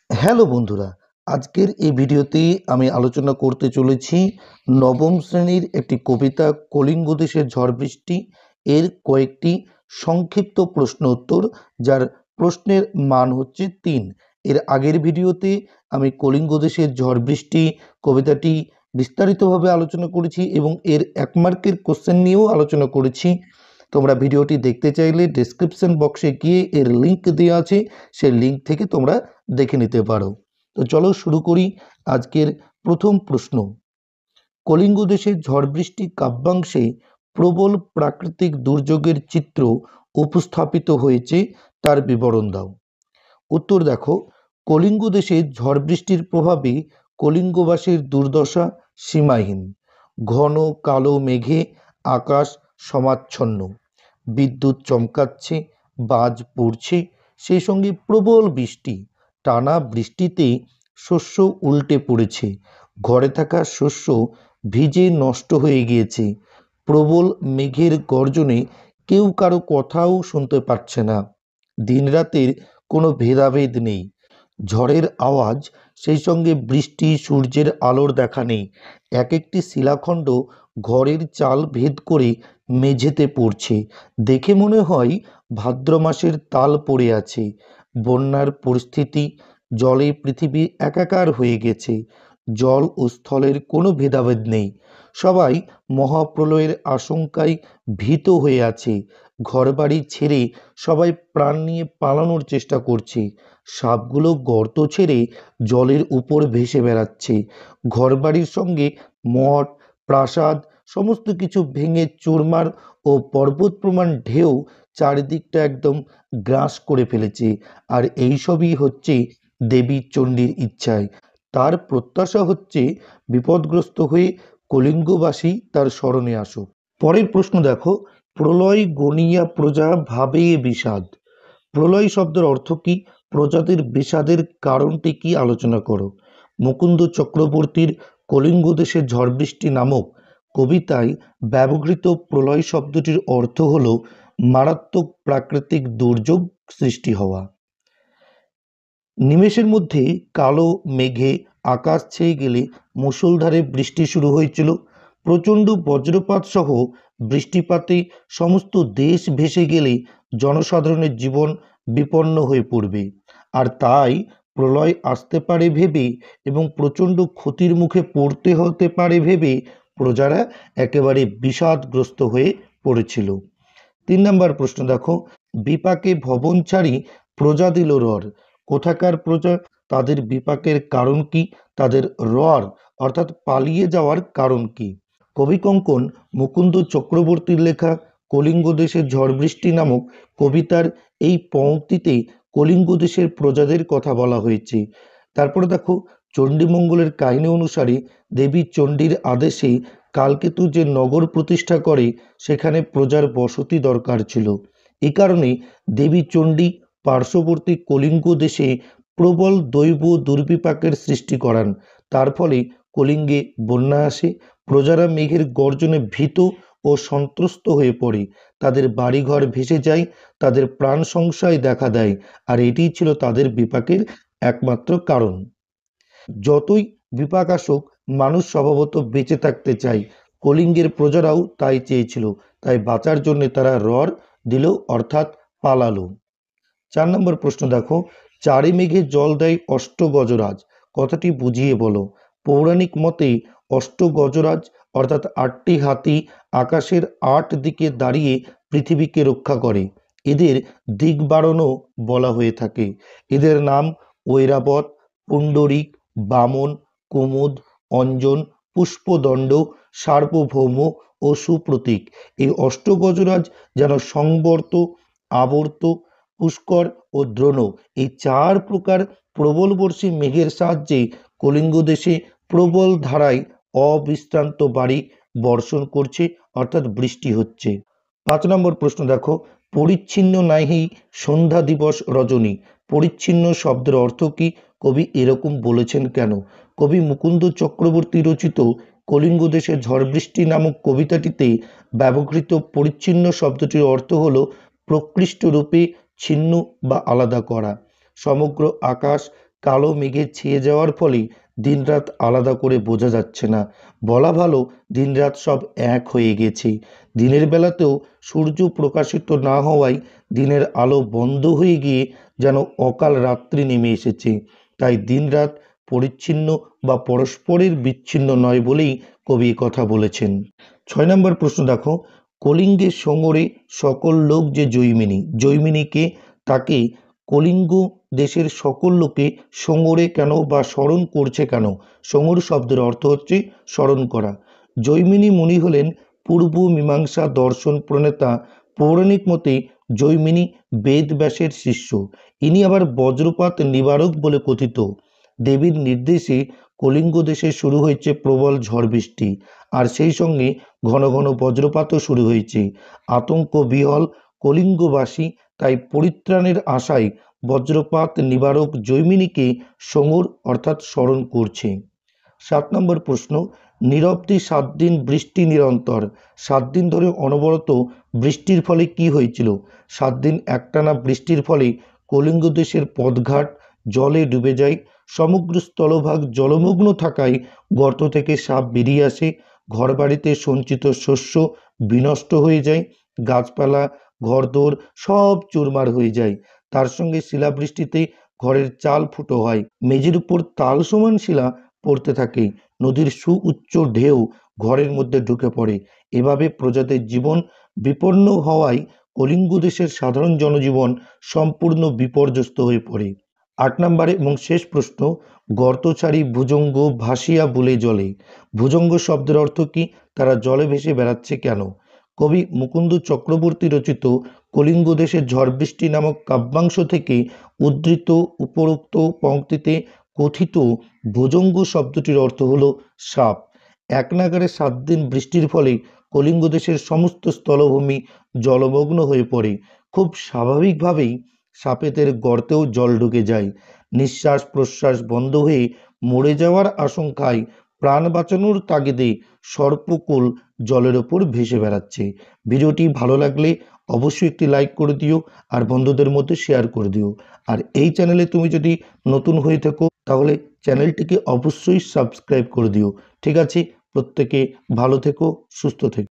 Hello বন্ধুরা, আজকের এই ভিডিওতে আমি আলোচনা করতে চলেছি নবম শ্রেণীর একটি কবিতা কলিঙ্গ দেশের ঝড় বৃষ্টি এর কয়েকটি সংক্ষিপ্ত প্রশ্ন উত্তর, যার প্রশ্নের মান হচ্ছে 3। এর আগের ভিডিওতে আমি কলিঙ্গ দেশের ঝড় বৃষ্টি কবিতাটি বিস্তারিতভাবে আলোচনা করেছি এবং এর 1 মার্কের কোশ্চেন নিয়েও আলোচনা করেছি। তোমরা ভিডিওটি দেখতে চাইলে ডেসক্রিপশন বক্সে গিয়ে এর লিঙ্ক দেওয়া আছে, সেই লিঙ্ক থেকে তোমরা দেখে নিতে পারো। তো চলো শুরু করি আজকের প্রথম প্রশ্ন। কলিঙ্গ দেশের ঝড় বৃষ্টি কাব্যাংশে প্রবল প্রাকৃতিক দুর্যোগের চিত্র উপস্থাপিত হয়েছে, তার বিবরণ দাও। উত্তর দেখো, কলিঙ্গ দেশে ঝড় বৃষ্টির প্রভাবে কলিঙ্গবাসীর দুর্দশা সীমাহীন। ঘন কালো মেঘে আকাশ সমাচ্ছন্ন, বিদ্যুৎ চমকাচ্ছে, বাজ পড়ছে, সেই সঙ্গে প্রবল বৃষ্টি। টানা বৃষ্টিতে শস্য উল্টে পড়েছে, ঘরে থাকা শস্য ভিজে নষ্ট হয়ে গিয়েছে। প্রবল মেঘের গর্জনে কেউ কারো কথাও শুনতে পাচ্ছে না। দিনরাতের কোনো ভেদাভেদ নেই। ঝড়ের আওয়াজ, সেই সঙ্গে বৃষ্টি, সূর্যের আলোর দেখা নেই। এক একটি শিলাখণ্ড ঘরের চাল ভেদ করে মেঝেতে পড়ছে। দেখে মনে হয় ভাদ্র মাসের তাল পড়ে আছে। বন্যার পরিস্থিতি, জলে পৃথিবী একাকার হয়ে গেছে। জল ও স্থলের কোনো ভেদাভেদ নেই। সবাই মহাপ্রলয়ের আশঙ্কায় ভীত হয়ে আছে। ঘরবাড়ি ছেড়ে সবাই প্রাণ নিয়ে পালানোর চেষ্টা করছে। সাপগুলো গর্ত ছেড়ে জলের উপর ভেসে বেড়াচ্ছে। ঘরবাড়ির সঙ্গে মঠ, প্রাসাদ সমস্ত কিছু ভেঙে চুরমার ও পর্বত প্রমাণ ঢেউ চারিদিকটা একদম গ্রাস করে ফেলেছে। আর এই সবই হচ্ছে দেবী চণ্ডীর ইচ্ছায়। তার প্রত্যাশা হচ্ছে বিপদগ্রস্ত হয়ে কলিঙ্গবাসী তার স্মরণে আসুক। পরের প্রশ্ন দেখো, প্রলয় গনিয়া প্রজা ভাবে বিষাদ। প্রলয় শব্দের অর্থ কি? প্রজাতির বিষাদের কারণটি কি আলোচনা করো। মুকুন্দ চক্রবর্তীর কলিঙ্গ দেশের ঝড় বৃষ্টি নামক কবিতায় ব্যবহৃত প্রলয় শব্দটির অর্থ হল মারাত্মক প্রাকৃতিক দুর্যোগ সৃষ্টি হওয়া। নিমেষের মধ্যে কালো মেঘে আকাশ ছেয়ে গেলে মুষলধারে বৃষ্টি শুরু হয়েছিল। প্রচণ্ড বজ্রপাত সহ বৃষ্টিপাতে সমস্ত দেশ ভেসে গেলে জনসাধারণের জীবন বিপন্ন হয়ে পড়বে। আর তাই প্রলয় আসতে পারে ভেবে এবং প্রচণ্ড ক্ষতির মুখে পড়তে হতে পারে ভেবে প্রজারা একেবারে বিষাদগ্রস্ত হয়ে পড়েছিল। 3 নম্বর প্রশ্ন দেখো, বিপাকে ভবন ছাড়ি প্রজা দিল রর। কোথাকার প্রজা? তাদের বিপাকের কারণ কি? তাদের রর অর্থাৎ পালিয়ে যাওয়ার কারণ কি? কবি কঙ্কন মুকুন্দ চক্রবর্তীর লেখা কলিঙ্গ দেশের ঝড় বৃষ্টি নামক কবিতার এই পংক্তিতে কলিঙ্গ দেশের প্রজাদের কথা বলা হয়েছে। তারপরে দেখো, চণ্ডীমঙ্গলের কাহিনী অনুসারে দেবী চণ্ডীর আদেশে কালকেতু যে নগর প্রতিষ্ঠা করে সেখানে প্রজার বসতি দরকার ছিল। এই কারণে দেবী চণ্ডী পার্শ্ববর্তী কলিঙ্গ দেশে প্রবল দৈব দুর্বিপাকের সৃষ্টি করান। তার ফলে কলিঙ্গে বন্যা আসে। প্রজারা মেঘের গর্জনে ভীত ও সন্ত্রস্ত হয়ে পড়ে। তাদের বাড়িঘর ভেসে যায়, তাদের প্রাণ সংশয় দেখা দেয়। আর এটিই ছিল তাদের বিপাকের একমাত্র কারণ। যতই বিপাক আসুক, মানুষ স্বভাবত বেঁচে থাকতে চায়। কলিঙ্গের প্রজারাও তাই চেয়েছিল। তাই বাঁচার জন্য তারা রর দিল, অর্থাৎ পালালো। 4 নম্বর প্রশ্ন দেখো, চারি মেঘে জল দেয় অষ্ট গজরাজ। কথাটি বুঝিয়ে বলো। পৌরাণিক মতে অষ্ট গজরাজ অর্থাৎ 8টি হাতি আকাশের 8 দিকে দাঁড়িয়ে পৃথিবীকে রক্ষা করে। এদের দিক বাড়ানো বলা হয়ে থাকে। এদের নাম ঐরাবত, পুণ্ডরিক, বামন, কুমুদ, অঞ্জন, পুষ্পদণ্ড, সার্বভৌম ও সুপ্রতীক। এই অষ্টগজরাজ যেন সংবর্ত, আবর্ত, পুষ্কর ও দ্রোণ, এই 4 প্রকার প্রবলবর্ষী মেঘের সাহায্যে কলিঙ্গ দেশে প্রবল ধারায় অবিশ্রান্ত বাড়ি বর্ষণ করছে, অর্থাৎ বৃষ্টি হচ্ছে। 5 নম্বর প্রশ্ন দেখো, পরিচ্ছিন্ন নাহি সন্ধ্যা দিবস রজনী। পরিচ্ছিন্ন শব্দের অর্থ কি? কবি এরকম বলেছেন কেন? কবি মুকুন্দ চক্রবর্তী রচিত কলিঙ্গ দেশে ঝড় বৃষ্টি নামক কবিতাটিতে ব্যবহৃত পরিচ্ছিন্ন শব্দটির অর্থ হল প্রকৃষ্ট রূপে ছিন্ন বা আলাদা করা। সমগ্র আকাশ কালো মেঘে ছেয়ে যাওয়ার ফলে দিনরাত আলাদা করে বোঝা যাচ্ছে না। বলা ভালো দিনরাত সব এক হয়ে গেছে। দিনের বেলাতেও সূর্য প্রকাশিত না হওয়ায় দিনের আলো বন্ধ হয়ে গিয়ে যেন অকাল রাত্রি নেমে এসেছে। তাই দিনরাত পরিচ্ছিন্ন বা পরস্পরের বিচ্ছিন্ন নয় বলেই কবি কথা বলেছেন। ৬ নম্বর প্রশ্ন দেখো, কলিঙ্গের সঙ্গরে সকল লোক যে জৈমিনী, জৈমিনীকে তাকে কলিঙ্গ দেশের সকল লোকে সঙ্গরে কেন বা স্মরণ করছে কেন? সঙ্গর শব্দের অর্থ হচ্ছে স্মরণ করা। জৈমিনী মুনি হলেন পূর্ব মীমাংসা দর্শন প্রণেতা। পৌরাণিক মতে জৈমিনী বেদব্যাসের শিষ্য। ইনি আবার বজ্রপাত নিবারক বলে কথিত। দেবীর নির্দেশে কলিঙ্গ দেশে শুরু হয়েছে প্রবল ঝড় বৃষ্টি, আর সেই সঙ্গে ঘন ঘন বজ্রপাতও শুরু হয়েছে। আতঙ্ক বিহল কলিঙ্গবাসী তাই পরিত্রাণের আশায় বজ্রপাত নিবারক জৈমিনীকে সমর অর্থাৎ স্মরণ করছে। ৭ নম্বর প্রশ্ন, নিরবধি 7 দিন বৃষ্টি নিরন্তর, 7 দিন ধরে অনবরত বৃষ্টির ফলে কি হয়েছিল? 7 দিন একটানা বৃষ্টির ফলে কলিঙ্গ দেশের পথঘাট জলে ডুবে যায়। সমগ্র স্থলভাগ জলমগ্ন থাকায় গর্ত থেকে সাপ বেরিয়ে আসে। ঘরবাড়িতে সঞ্চিত শস্য বিনষ্ট হয়ে যায়। গাছপালা ঘরদোর সব চুরমার হয়ে যায়। তার সঙ্গে শিলাবৃষ্টিতে ঘরের চাল ফুটো হয়। মেঝের উপর তাল সমান শিলা পড়তে থাকে। নদীর সুউচ্চ ঢেউ ঘরের মধ্যে ঢুকে পড়ে। এভাবে প্রজাদের জীবন বিপন্ন হওয়ায় কলিঙ্গ দেশের সাধারণ জনজীবন সম্পূর্ণ বিপর্যস্ত হয়ে পড়ে। ৮ নম্বরে এবং শেষ প্রশ্ন, গর্ত ছাড়ি ভুজঙ্গ ভাসিয়া বলে জলে। ভুজঙ্গ শব্দের অর্থ কি? তারা জলে ভেসে বেড়াচ্ছে কেন? কবি মুকুন্দ চক্রবর্তী রচিত কলিঙ্গ দেশের ঝড় বৃষ্টি নামক কাব্যাংশ থেকে উদ্ধৃত উপরোক্ত পংক্তিতে কথিত ভুজঙ্গ শব্দটির অর্থ হল সাপ। এক নাগারে 7 দিন বৃষ্টির ফলে কলিঙ্গ দেশের সমস্ত স্থলভূমি জলমগ্ন হয়ে পড়ে। খুব স্বাভাবিকভাবেই সাপেদের গর্তেও জল ঢুকে যায়। নিঃশ্বাস প্রশ্বাস বন্ধ হয়ে মরে যাওয়ার আশঙ্কায় প্রাণ বাঁচানোর তাগিদে সর্পকুল জলের ওপর ভেসে বেড়াচ্ছে। ভিডিওটি ভালো লাগলে অবশ্যই একটি লাইক করে দিও, আর বন্ধুদের মধ্যে শেয়ার করে দিও। আর এই চ্যানেলে তুমি যদি নতুন হয়ে থাকো তাহলে চ্যানেলটিকে অবশ্যই সাবস্ক্রাইব করে দিও। ঠিক আছে, প্রত্যেকে ভালো থেকো, সুস্থ থেকো।